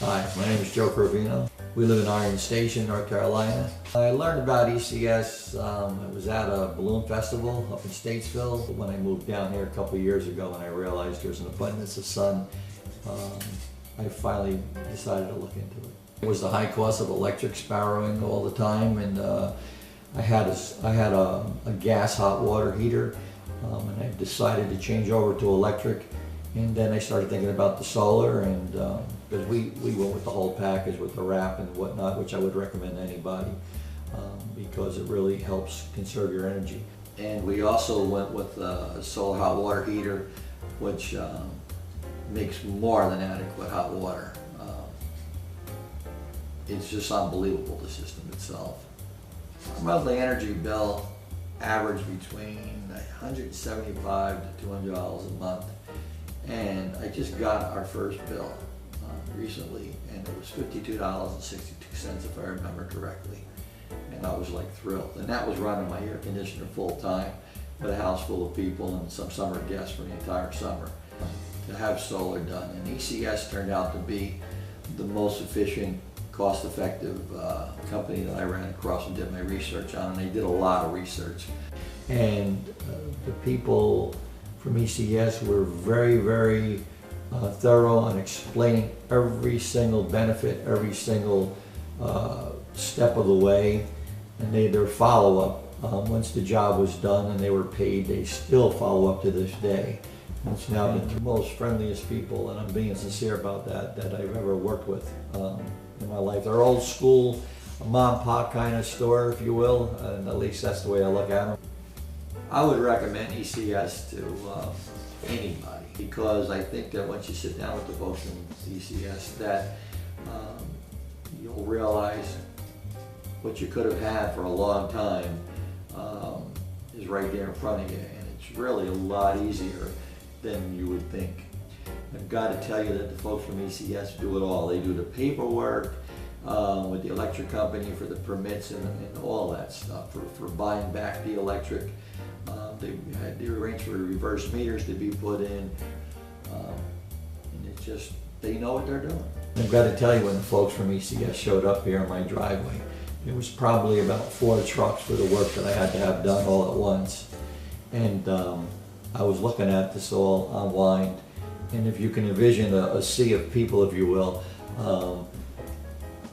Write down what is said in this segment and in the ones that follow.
Hi, my name is Joe Covino. We live in Iron Station, North Carolina. I learned about ECS, it was at a balloon festival up in Statesville. When I moved down here a couple of years ago and I realized there's an abundance of sun, I finally decided to look into it. It was the high cost of electric sparrowing all the time, and I had a gas hot water heater, and I decided to change over to electric. And then I started thinking about the solar, and because we went with the whole package with the wrap and whatnot, which I would recommend to anybody because it really helps conserve your energy. And we also went with a solar hot water heater, which makes more than adequate hot water. It's just unbelievable, the system itself. Our monthly energy bill averaged between $175 to $200 a month. And I just got our first bill recently, and it was $52.62 if I remember correctly. And I was like thrilled. And that was running my air conditioner full time with a house full of people and some summer guests for the entire summer to have solar done. And ECS turned out to be the most efficient, cost-effective company that I ran across and did my research on. And they did a lot of research. And the people from ECS were very, very thorough in explaining every single benefit, every single step of the way. And their follow-up, once the job was done and they were paid, they still follow up to this day. And it's now the most friendliest people, and I'm being sincere about that I've ever worked with in my life. They're old school, a mom and pop kind of store, if you will, and at least that's the way I look at them. I would recommend ECS to anybody, because I think that once you sit down with the folks from ECS, that you'll realize what you could have had for a long time is right there in front of you, and it's really a lot easier than you would think. I've got to tell you that the folks from ECS do it all. They do the paperwork with the electric company for the permits and all that stuff, for buying back the electric. They arrange for reverse meters to be put in, and it's just, they know what they're doing. I've got to tell you, when the folks from ECS showed up here in my driveway, it was probably about 4 trucks for the work that I had to have done all at once. And I was looking at this all online, and if you can envision a sea of people, if you will,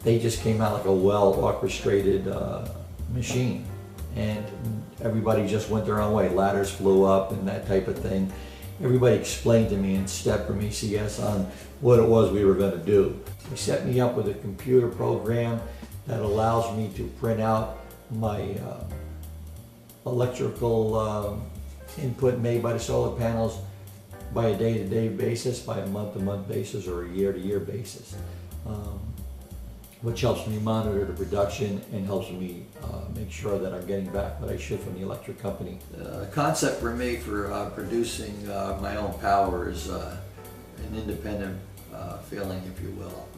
they just came out like a well-orchestrated machine. And everybody just went their own way. Ladders flew up and that type of thing. Everybody explained to me in step from ECS on what it was we were going to do. They set me up with a computer program that allows me to print out my electrical input made by the solar panels by a day-to-day basis, by a month-to-month basis, or a year-to-year basis, which helps me monitor the production and helps me make sure that I'm getting back what I should from the electric company. The concept for me for producing my own power is an independent feeling, if you will.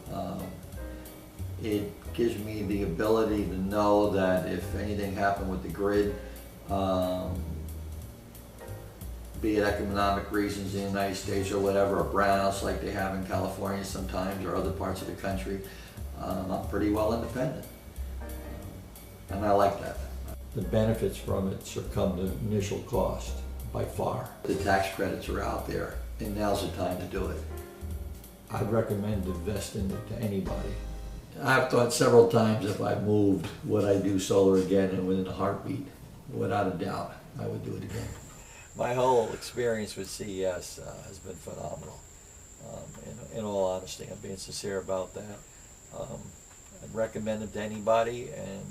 It gives me the ability to know that if anything happened with the grid, be it economic reasons in the United States or whatever, or brownouts like they have in California sometimes, or other parts of the country, I'm pretty well independent, and I like that. The benefits from it succumb to initial cost by far. The tax credits are out there, and now's the time to do it. I'd recommend investing it to anybody. I've thought several times if I moved, would I do solar again, and within a heartbeat, without a doubt, I would do it again. My whole experience with CES has been phenomenal. In all honesty, I'm being sincere about that. I'd recommend them to anybody, and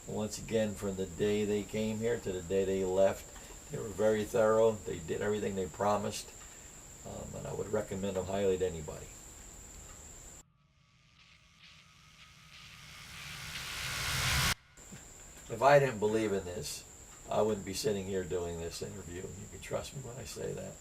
once again, from the day they came here to the day they left, they were very thorough. They did everything they promised, and I would recommend them highly to anybody. If I didn't believe in this, I wouldn't be sitting here doing this interview. You can trust me when I say that.